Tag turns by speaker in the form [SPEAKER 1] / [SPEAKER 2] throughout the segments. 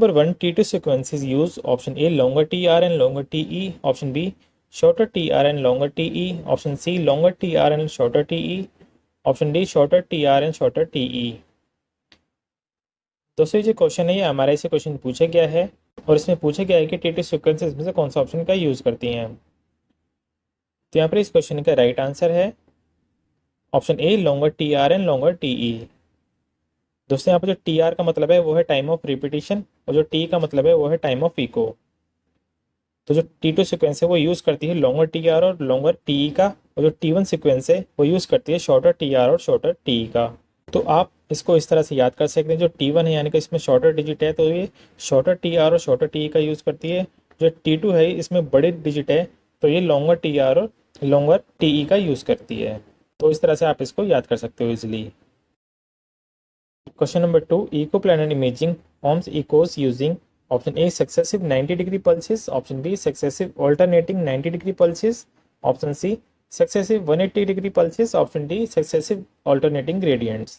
[SPEAKER 1] number 1, T2 sequences use option A longer TR and longer TE, option B shorter TR and longer TE, option C longer TR and shorter TE, option D shorter TR and shorter TE। दोस्तों ये जो question है ये MRI से question पूछा गया है और इसमें पूछा गया है कि T2 सीक्वेंसेस में से कौन सा ऑप्शन का यूज़ करती हैं। तो यहाँ पर इस क्वेश्चन का राइट आंसर है option a longer TR and longer TE। दोस्तों यहाँ पर जो TR का मतलब है वो है टाइम ऑफ रिपीटिशन और जो T का मतलब है वो है टाइम ऑफ इको। तो जो T2 सीक्वेंस है वो यूज़ करती है लॉन्गर TR और लॉन्गर TE का, और जो T1 सीक्वेंस है वो यूज़ करती है शॉर्टर TR और शॉर्टर TE का। तो आप इसको इस तरह से याद कर सकते हैं, जो T1 है यानी कि इसमें शॉर्टर डिजिट है तो ये शॉर्टर TR और शॉर्टर TE का यूज़ करती है। जो T2 है इसमें बड़े डिजिट है तो ये लॉन्गर TR और लॉन्गर TE का यूज़ करती है। तो इस तरह से आप इसको याद कर सकते हो easily. Question number 2, echo planar imaging forms echoes using option A successive 90 degree pulses, option B successive alternating 90 degree pulses, option C successive 180 degree pulses, option D successive alternating gradients.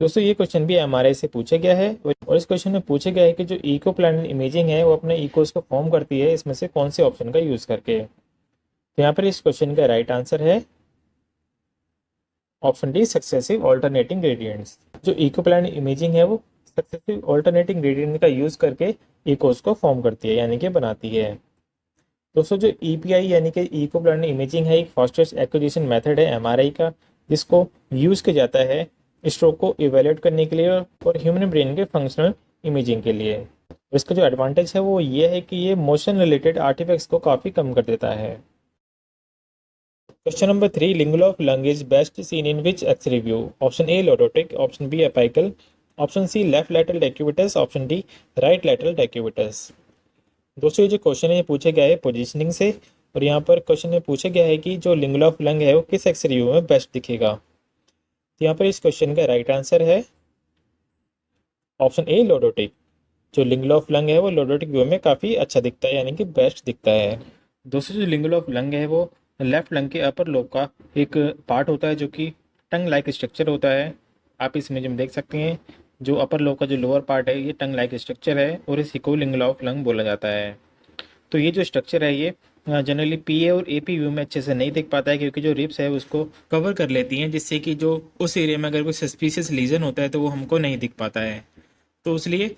[SPEAKER 1] दोस्तों ये क्वेश्चन भी MRI से पूछा गया है और इस question में पूछा गया है कि जो इको प्लानर इमेजिंग है वो अपने इकोस को फॉर्म करती है इसमें से कौन से ऑप्शन का यूज़ करके। तो यहाँ पर इस क्वेश्चन का राइट आंसर है option D successive alternating gradients. जो इको प्लानर इमेजिंग है वो सक्सेसिव ऑल्टरनेटिंग ग्रेडियंट का यूज़ करके इकोस को फॉर्म करती है यानी कि बनाती है। दोस्तों जो EPI यानी कि इको प्लानर इमेजिंग है एक फास्टेस्ट एक्विजिशन मेथड है MRI का, जिसको यूज़ किया जाता है स्ट्रोक को इवेल्यूएट करने के लिए और ह्यूमन ब्रेन के फंक्शनल इमेजिंग के लिए। इसका जो एडवांटेज है वो ये है कि ये मोशन रिलेटेड आर्टिफैक्ट्स को काफ़ी कम कर देता है। Question number 3, lingula of lung is best seen in which X review, option A lordotic, option B apical, option C left lateral decubitus, option D right lateral decubitus. दोस्तों ये जो question है ये पूछा गया है पोजीशनिंग से और यहाँ पर क्वेश्चन में पूछा गया है कि जो लिंगुल ऑफ लंग है वो किस एक्स रिव्यू में बेस्ट दिखेगा। तो यहाँ पर इस क्वेश्चन का राइट आंसर है ऑप्शन ए लोडोटिक। जो लिंगुल ऑफ लंग है वो लोडोटिक व्यू में काफ़ी अच्छा दिखता है यानी कि बेस्ट दिखता है। दोस्तों जो लिंगुल ऑफ लंग है वो लेफ्ट लंग के अपर लोब का एक पार्ट होता है जो कि टंग लाइक स्ट्रक्चर होता है। आप इस इमेज में देख सकते हैं जो अपर लोब का जो लोअर पार्ट है ये टंग लाइक स्ट्रक्चर है और इसी को लिंगुल ऑफ लंग बोला जाता है। तो ये जो स्ट्रक्चर है ये जनरली PA और AP व्यू में अच्छे से नहीं दिख पाता है क्योंकि जो रिब्स है उसको कवर कर लेती हैं, जिससे कि जो उस एरिया में अगर कोई सस्पिशियस लीजन होता है तो वो हमको नहीं दिख पाता है। तो इसलिए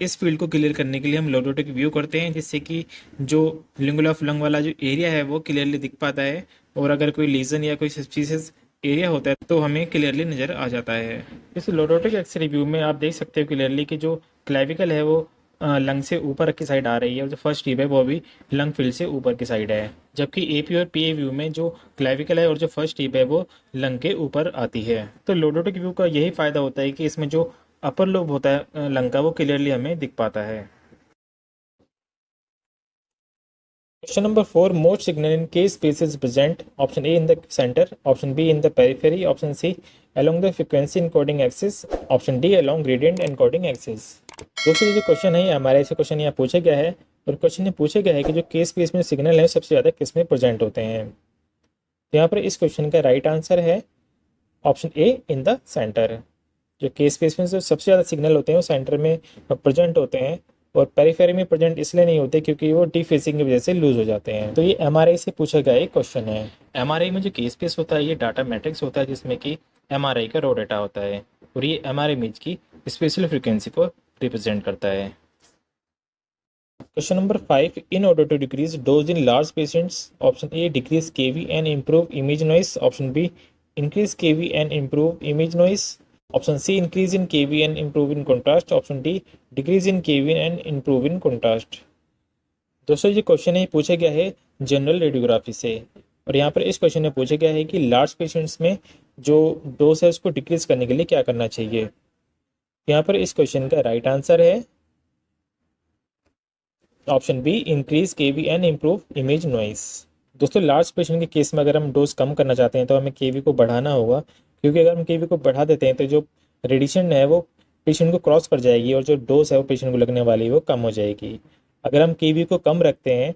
[SPEAKER 1] इस फील्ड को क्लियर करने के लिए हम लोडोटिक व्यू करते हैं, जिससे कि जो लिंगुल ऑफ लंग वाला जो एरिया है वो क्लियरली दिख पाता है और अगर कोई लीजन या कोई सस्पिशियस एरिया होता है तो हमें क्लियरली नज़र आ जाता है। इस लोडोटिक एक्सरे व्यू में आप देख सकते हो क्लियरली कि जो क्लेविकल है वो लंग से ऊपर की साइड आ रही है और जो फर्स्ट टिप है वो भी लंग फील्ड से ऊपर की साइड है, जबकि AP और PA व्यू में जो क्लेविकल है और जो फर्स्ट टिप है वो लंग के ऊपर आती है। तो लोडोटिक व्यू का यही फायदा होता है कि इसमें जो अपर लोब होता है लंग का वो क्लियरली हमें दिख पाता है। Question number 4, most signal in K space is present, option A in the centre, option B in the periphery, option C along the frequency encoding axis, option D along gradient encoding axis। दोस्तों ये जो question है ये MRI से question यहाँ पूछा गया है और क्वेश्चन में पूछा गया है कि जो के स्पेस में सिग्नल है सबसे ज़्यादा किस में प्रेजेंट होते हैं। तो यहाँ पर इस क्वेश्चन का राइट आंसर है option A in the centre. जो के स्पेस में जो सबसे ज़्यादा सिग्नल होते हैं वो सेंटर में प्रेजेंट होते हैं और पेरिफेरी में प्रेजेंट इसलिए नहीं होते क्योंकि वो डीफेसिंग की वजह से लूज हो जाते हैं। तो ये MRI से पूछा गया एक क्वेश्चन है। MRI में जो के स्पेस होता है ये डाटा मैट्रिक्स होता है जिसमें कि MRI का रॉ डाटा होता है और ये MRI इमेज की स्पेशल फ्रीक्वेंसी को रिप्रेजेंट करता है। Question number 5, in order to decrease dose in large patients, option A decrease KV and improve image noise, option B increase KV and improve image noise, option C increase in KV and improve in contrast, option D decrease in KV and improve in contrast. दोस्तों ये question है पूछा गया है general radiography से और यहाँ पर इस क्वेश्चन में पूछा गया है कि लार्ज पेशेंट्स में जो डोज है उसको डिक्रीज करने के लिए क्या करना चाहिए। यहाँ पर इस क्वेश्चन का राइट आंसर है option B increase KV and improve image noise. दोस्तों लार्ज पेशेंट के केस में अगर हम डोज कम करना चाहते हैं तो हमें KV को बढ़ाना होगा, क्योंकि अगर हम KV को बढ़ा देते हैं तो जो रेडिएशन है वो पेशेंट को क्रॉस कर जाएगी और जो डोज है वो पेशेंट को लगने वाली है वो कम हो जाएगी। अगर हम KV को कम रखते हैं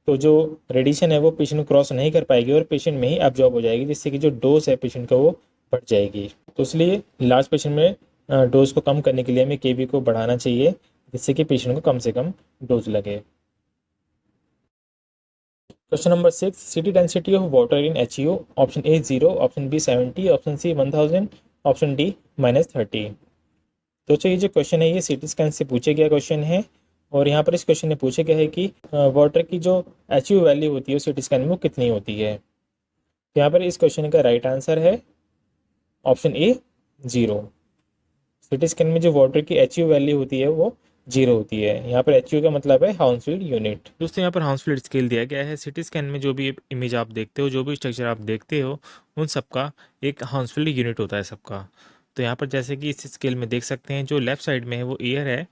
[SPEAKER 1] तो जो रेडिएशन है वो पेशेंट को क्रॉस नहीं कर पाएगी और पेशेंट में ही एब्जॉर्ब हो जाएगी, जिससे कि जो डोज है पेशेंट का वो बढ़ जाएगी। तो इसलिए लार्ज पेशेंट में डोज को कम करने के लिए हमें KV को बढ़ाना चाहिए जिससे कि पेशेंट को कम से कम डोज लगे। Question number 6, CT density of water in HU, option A 0, option B 70, option C 1000, option D -30। दोस्तों ये जो क्वेश्चन है ये सिटी स्कैन से पूछे गया क्वेश्चन है, और यहाँ पर इस क्वेश्चन में पूछा गया है कि वाटर की जो एचयू वैल्यू होती है सिटी स्कैन में वो कितनी होती है। तो यहाँ पर इस क्वेश्चन का राइट आंसर है ऑप्शन ए 0। सिटी स्कैन में जो वाटर की एचयू वैल्यू होती है वो 0 होती है। यहाँ पर एचयू का मतलब है हाउंसफील्ड यूनिट। दोस्तों यहाँ पर हाउंसफील्ड स्केल दिया गया है। सिटी स्कैन में जो भी इमेज आप देखते हो, जो भी स्ट्रक्चर आप देखते हो, उन सबका एक हाउंसफील्ड यूनिट होता है सबका। तो यहाँ पर जैसे कि इस स्केल में देख सकते हैं, जो लेफ्ट साइड में है वो ईयर है,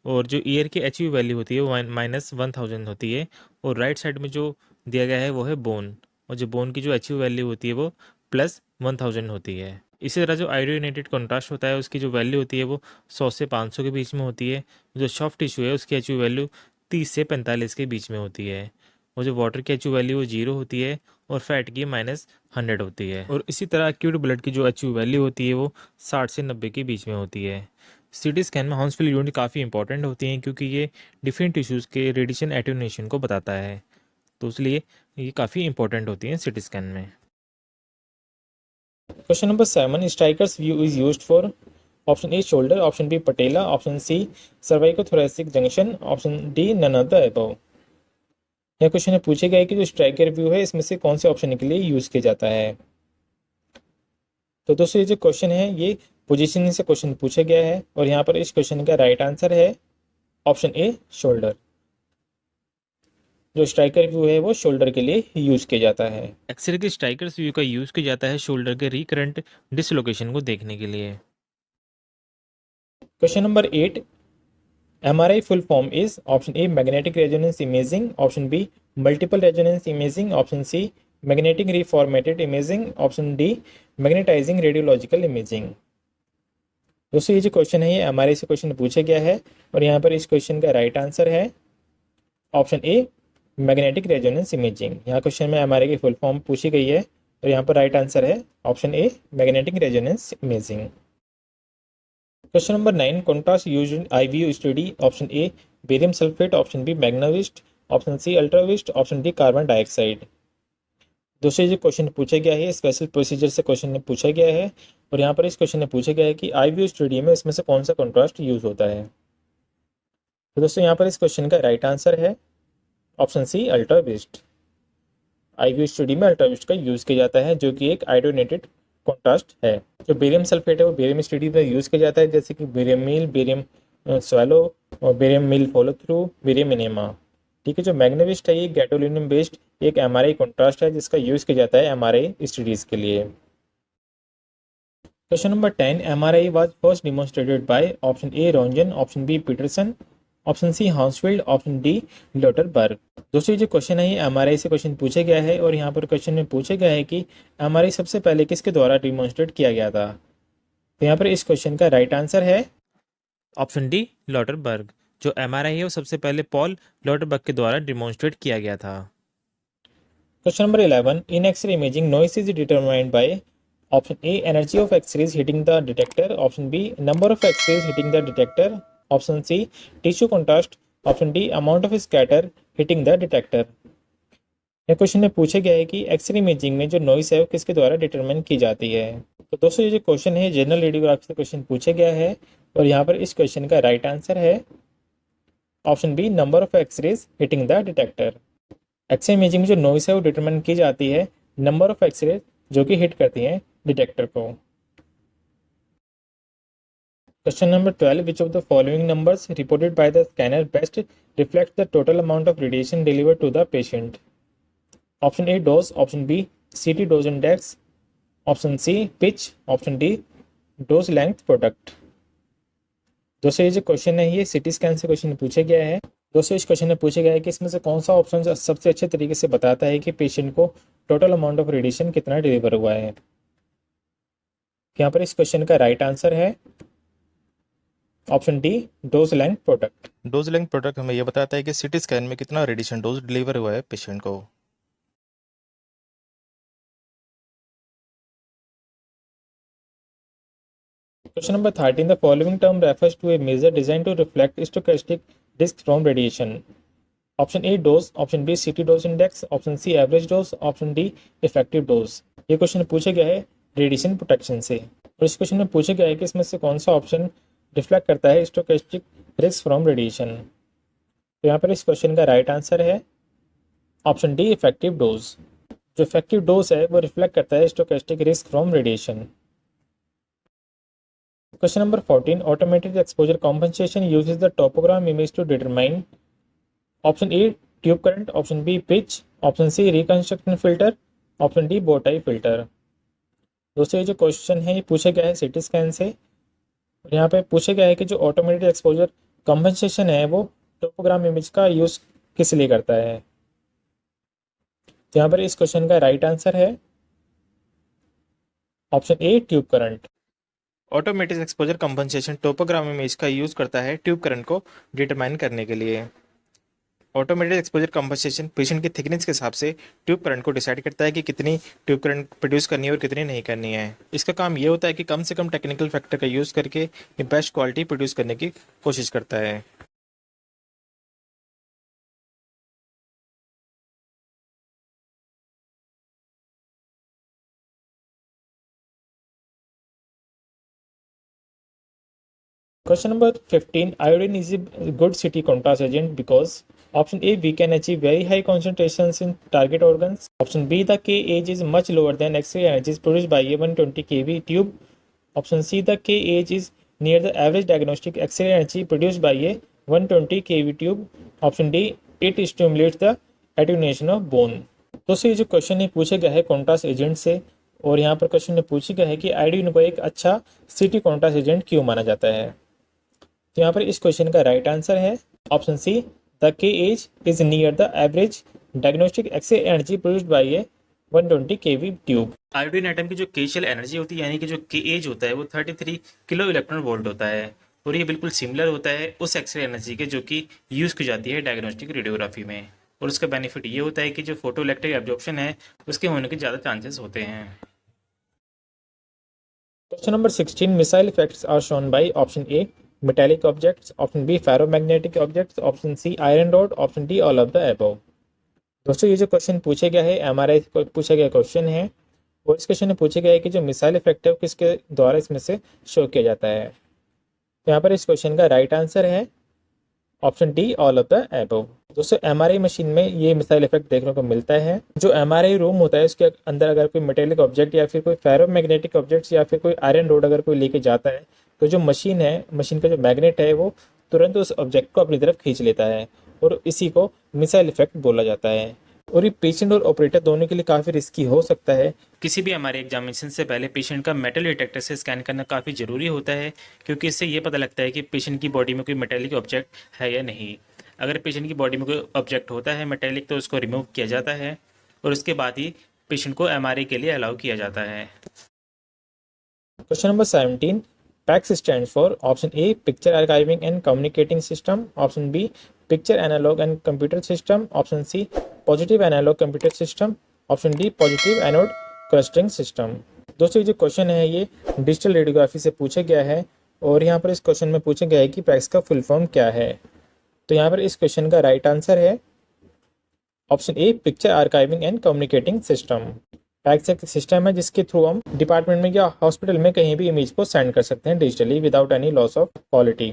[SPEAKER 1] और जो ईयर की एचयू वैल्यू होती है वो -1000 होती है, और राइट साइड में जो दिया गया है वो है बोन, और जो बोन की जो एचयू वैल्यू होती है वो +1000 होती है। इसी तरह जो आयोडीनेटेड कॉन्ट्रास्ट होता है उसकी जो वैल्यू होती है वो 100 से 500 के बीच में होती है। जो सॉफ्ट टिश्यू है उसकी एचयू वैल्यू 30 से 45 के बीच में होती है, और जो वाटर की एचयू वैल्यू वो 0 होती है, और फैट की -100 होती है। और इसी तरह एक्यूट ब्लड की जो एचयू वैल्यू होती है वो 60 से 90 के बीच में होती है। सीटी स्कैन में हाउंसफील्ड यूनिट काफ़ी इंपॉर्टेंट होती हैं, क्योंकि ये डिफरेंट टिश्यूज़ के रेडिएशन एटेन्यूएशन को बताता है, तो इसलिए ये काफ़ी इंपॉर्टेंट होती हैं सिटी स्कैन में। Question number 7, Stryker's view is used for, option A shoulder, option B patella, option C cervicothoracic junction, option D none of the above. यह क्वेश्चन में पूछे गए कि जो स्ट्राइकर व्यू है इसमें से कौन से ऑप्शन के लिए यूज किया जाता है। तो दोस्तों ये जो क्वेश्चन है ये पोजीशनिंग से क्वेश्चन पूछा गया है, और यहाँ पर इस क्वेश्चन का राइट आंसर है ऑप्शन ए शोल्डर। जो स्ट्राइकर व्यू है वो शोल्डर के लिए यूज किया जाता है। एक्सरे के स्ट्राइकर्स व्यू का यूज किया जाता है शोल्डर के रिकरेंट डिसलोकेशन को देखने के लिए। Question number 8, MRI full form is option A magnetic resonance imaging, option B multiple resonance imaging, option C magnetic reformatted imaging, option D magnetizing radiological imaging। दोस्तों ये जो क्वेश्चन है ये MRI से क्वेश्चन पूछा गया है, और यहाँ पर इस क्वेश्चन का राइट आंसर है option A magnetic resonance imaging. यहाँ क्वेश्चन में MRI की फुल फॉर्म पूछी गई है, और यहाँ पर राइट आंसर है option A magnetic resonance imaging. Question number 9, contrast used in IVU study, option A barium sulphate, option B Magnevist, option C Ultravist, option D carbon dioxide. दोस्तों ये जो क्वेश्चन पूछा गया है स्पेशल प्रोसीजर से question ने पूछा गया है, और यहाँ पर इस क्वेश्चन में पूछा गया है कि IVU स्टडी में इसमें से कौन सा कॉन्ट्रास्ट यूज होता है। तो दोस्तों यहाँ पर इस क्वेश्चन का राइट आंसर है ऑप्शन सी अल्ट्राविस्ट। IVU स्टडी में अल्ट्राविस्ट का यूज किया जाता है, जो कि एक आयोडोनेटेड कॉन्ट्रास्ट है। जो बेरियम सल्फेट है वो बेरियम स्टडी में यूज किया जाता है, जैसे कि बेरियम मील, बेरियम स्वैलो, और barium meal follow through, barium enema. ठीक है, जो मैग्नेविस्ट है ये गैटोलिनियम बेस्ड एक MRI कॉन्ट्रास्ट है जिसका यूज किया जाता है MRI स्टडीज के लिए। Question number 10, MRI was first demonstrated by, option A Roentgen, option B Peterson, option C Hounsfield, option D Lauterbur. दोस्तों ये जो क्वेश्चन है ये MRI से क्वेश्चन पूछा गया है, और यहाँ पर क्वेश्चन में पूछा गया है कि MRI सबसे पहले किसके द्वारा डिमोन्स्ट्रेट किया गया था। तो यहाँ पर इस क्वेश्चन का राइट आंसर है ऑप्शन डी लोटरबर्ग। जो MRI है वो सबसे पहले पॉल लोटरबर्ग के द्वारा डिमोन्स्ट्रेट किया गया था। Question number 11, in X-ray imaging noise is determined by, option A energy of X-rays hitting the detector, option B number of X-rays hitting the detector, option C tissue contrast, option D amount of scatter hitting the detector. यह question में पूछा गया है कि x ray imaging में जो noise है वो किसके द्वारा डिटरमाइन की जाती है। तो दोस्तों ये जो क्वेश्चन है जनरल रेडियोग्राफी से क्वेश्चन पूछा गया है, और यहाँ पर इस क्वेश्चन का राइट आंसर है option B number of X-rays hitting the detector. X-ray imaging में जो नॉइस है वो डिटरमाइन की जाती है नंबर ऑफ एक्सरेज जो कि हिट करती हैं डिटेक्टर को। Question number 12, which of the following numbers reported by the scanner best reflect the total amount of radiation delivered to the patient. Option A dose, option B CT dose index, option C pitch, option D dose length product. दोस्तों ये जो question है ये CT scan से question पूछा गया है। दोस्तों इस क्वेश्चन में पूछा गया है कि इसमें से कौन सा ऑप्शन सबसे अच्छे तरीके से बताता है कि पेशेंट को टोटल अमाउंट ऑफ रेडिएशन कितना डिलीवर हुआ है। यहाँ पर इस क्वेश्चन का राइट आंसर है option D dose length product. Dose length product हमें यह बताता है कि सिटी स्कैन में कितना रेडिएशन डोज डिलीवर हुआ है पेशेंट को। Question number 13. The following term refers to a measure designed to reflect stochastic risk from radiation. Option A dose, option B CT dose index, option C average dose, option D effective dose. ये question पूछा गया है radiation protection से, और इस question में पूछा गया है कि इसमें से कौन सा ऑप्शन रिफ्लेक्ट करता है स्टोकेस्टिक रिस्क फ्रॉम रेडिएशन। तो यहाँ पर इस क्वेश्चन का राइट आंसर है ऑप्शन डी इफेक्टिव डोज। जो इफेक्टिव डोज है वो रिफ्लेक्ट करता है stochastic risk from radiation. Question number 14. Automated exposure compensation uses the topogram image to determine option A tube current, option B pitch, option C reconstruction filter, option D bow tie filter। दोस्तों ये जो question है ये पूछा गया है CT scan से, और यहाँ पे पूछा गया है कि जो ऑटोमेटेड एक्सपोजर कंपनसेशन है वो टोपोग्राम इमेज का यूज किस लिए करता है। तो यहाँ पर इस क्वेश्चन का राइट आंसर है option A tube current. Automatic exposure compensation topogram image का यूज करता है ट्यूब करंट को डिटरमाइन करने के लिए। ऑटोमेटेड एक्सपोजर कंपनसेशन पेशेंट की थिकनेस के हिसाब से ट्यूब करंट को डिसाइड करता है कि कितनी ट्यूब करंट प्रोड्यूस करनी है और कितनी नहीं करनी है। इसका काम ये होता है कि कम से कम टेक्निकल फैक्टर का यूज करके ये बेस्ट क्वालिटी प्रोड्यूस करने की कोशिश करता है। Question number 15. Iodine is a good CT contrast agent because option A we can achieve very high concentrations in target organs. Option B the Kh is much lower than X-ray energies produced by a 120 kV tube. Option C the Kh is near the average diagnostic X-ray energy produced by a 120 kV tube. Option D it stimulates the attenuation of bone। दोस्तों ये जो question है पूछा गया है contrast agent से, और यहाँ पर क्वेश्चन में पूछा गया है कि आयोडीन को एक अच्छा सीटी कॉन्ट्रास्ट एजेंट क्यों माना जाता है। तो यहाँ पर इस क्वेश्चन का राइट आंसर है option C the Kh is near the average diagnostic X-ray energy produced by a 120 kV tube. Iodine atom की जो केशियल एनर्जी होती है यानी कि जो Kh होता है वो 33 किलो इलेक्ट्रॉन वोल्ट होता है, और ये बिल्कुल सिमिलर होता है उस एक्सरे एनर्जी के जो कि यूज़ की जाती है डायग्नोस्टिक रेडियोग्राफी में। और उसका बेनिफिट ये होता है कि जो फोटो इलेक्ट्रिक एब्जॉर्प्शन है उसके होने के ज़्यादा चांसेस होते हैं। Question number 16. Missile effects are shown by option A metallic objects, option B ferromagnetic objects, option C iron rod, option D all of the above। दोस्तों ये जो क्वेश्चन पूछा गया है एमआरआई को पूछा गया क्वेश्चन है, और इस क्वेश्चन में पूछा गया है कि जो मिसाइल इफेक्ट है किसके द्वारा इसमें से शो किया जाता है। तो यहाँ पर इस क्वेश्चन का राइट आंसर है option D all of the above. दोस्तों एमआरआई मशीन में ये मिसाइल इफेक्ट देखने को मिलता है। जो एमआरआई रूम होता है उसके अंदर अगर कोई मेटेलिक ऑब्जेक्ट या फिर कोई फेरोमैग्नेटिक ऑब्जेक्ट्स या फिर कोई आयरन रोड अगर कोई लेके जाता है तो जो मशीन है, मशीन का जो मैग्नेट है वो तुरंत उस ऑब्जेक्ट को अपनी तरफ खींच लेता है, और इसी को मिसाइल इफेक्ट बोला जाता है। और ये पेशेंट और ऑपरेटर दोनों के लिए काफ़ी रिस्की हो सकता है। किसी भी हमारे एग्जामिनेशन से पहले पेशेंट का मेटल डिटेक्टर से स्कैन करना काफ़ी ज़रूरी होता है, क्योंकि इससे ये पता लगता है कि पेशेंट की बॉडी में कोई मेटेलिक ऑब्जेक्ट है या नहीं। अगर पेशेंट की बॉडी में कोई ऑब्जेक्ट होता है मेटेलिक तो उसको रिमूव किया जाता है, और उसके बाद ही पेशेंट को एमआरआई के लिए अलाउ किया जाता है। Question number 17. PACS stands for option A picture archiving and communicating system, option B picture analog and computer system, option C positive analog computer system, option D positive anode clustering system। दोस्तों ये जो question है ये digital radiography से पूछा गया है, और यहाँ पर इस क्वेश्चन में पूछा गया है कि पैक्स का फुल फॉर्म क्या है। तो यहाँ पर इस क्वेश्चन का राइट आंसर है option A picture archiving and communicating system. PACS एक सिस्टम है जिसके थ्रू हम डिपार्टमेंट में या हॉस्पिटल में कहीं भी इमेज को सेंड कर सकते हैं digitally without any loss of quality.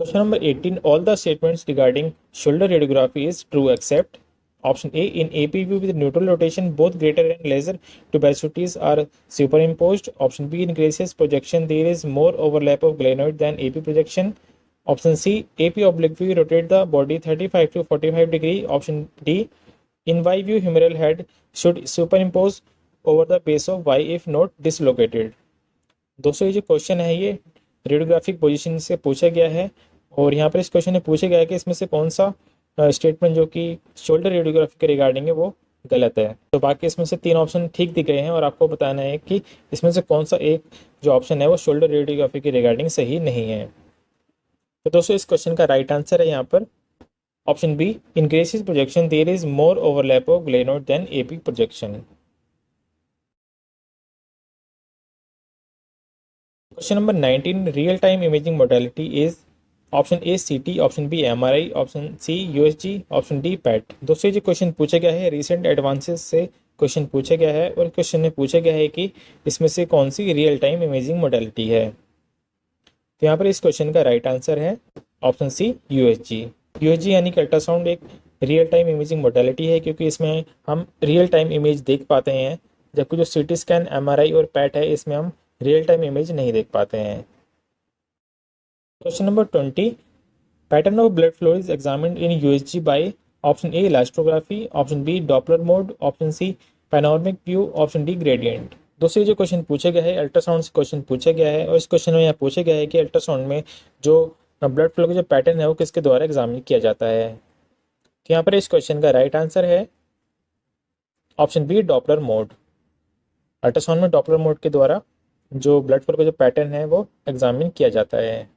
[SPEAKER 1] Question number 18. All the statements regarding shoulder radiography is true except option A in AP view with neutral rotation both greater and lesser tuberosities are superimposed, option B in Grace's projection there is more overlap of glenoid than AP projection, option C AP oblique view rotate the body 35 to 45 degree, option D in Y view humeral head should superimpose over the base of Y if not dislocated। दोस्तों ये जो question है ये radiographic position से पूछा गया है, और यहाँ पर इस क्वेश्चन में पूछा गया है कि इसमें से कौन सा स्टेटमेंट जो कि शोल्डर रेडियोग्राफी के रिगार्डिंग है वो गलत है। तो बाकी इसमें से 3 ऑप्शन ठीक दिख रहे हैं, और आपको बताना है कि इसमें से कौन सा एक जो ऑप्शन है वो शोल्डर रेडियोग्राफी के रिगार्डिंग सही नहीं है। तो दोस्तों इस क्वेश्चन का राइट आंसर है यहाँ पर option B in Grashey's projection there is more overlap of glenoid than AP projection. Question number 19, real time imaging modality is option A CT, option B MRI, option C USG, option D PET. दोस्तों ये question पूछा गया है recent advances से question पूछा गया है और क्वेश्चन में पूछा गया है कि इसमें से कौन सी रियल टाइम इमेजिंग मोडेलिटी है। तो यहाँ पर इस क्वेश्चन का राइट आंसर है ऑप्शन सी यूएसजी। यूएसजी यानी कि अल्ट्रासाउंड एक रियल टाइम इमेजिंग मोडेलिटी है, क्योंकि इसमें हम रियल टाइम इमेज देख पाते हैं, जबकि जो सीटी स्कैन, एमआरआई और पैट है इसमें हम रियल टाइम इमेज नहीं देख पाते हैं। Question number 20, pattern of blood flow is examined in USG by option A elastography, option B Doppler mode, option C panoramic view, option D gradient. दोस्तों ये जो क्वेश्चन पूछा गया है अल्ट्रासाउंड से क्वेश्चन पूछा गया है और इस क्वेश्चन में यहाँ पूछा गया है कि अल्ट्रासाउंड में जो ब्लड फ्लो का जो पैटर्न है वो किसके द्वारा एग्जामिन किया जाता है। तो यहाँ पर इस क्वेश्चन का राइट आंसर है option B Doppler mode. Ultrasound में डॉपलर मोड के द्वारा जो ब्लड फ्लो का जो पैटर्न है वो एग्जामिन किया जाता है।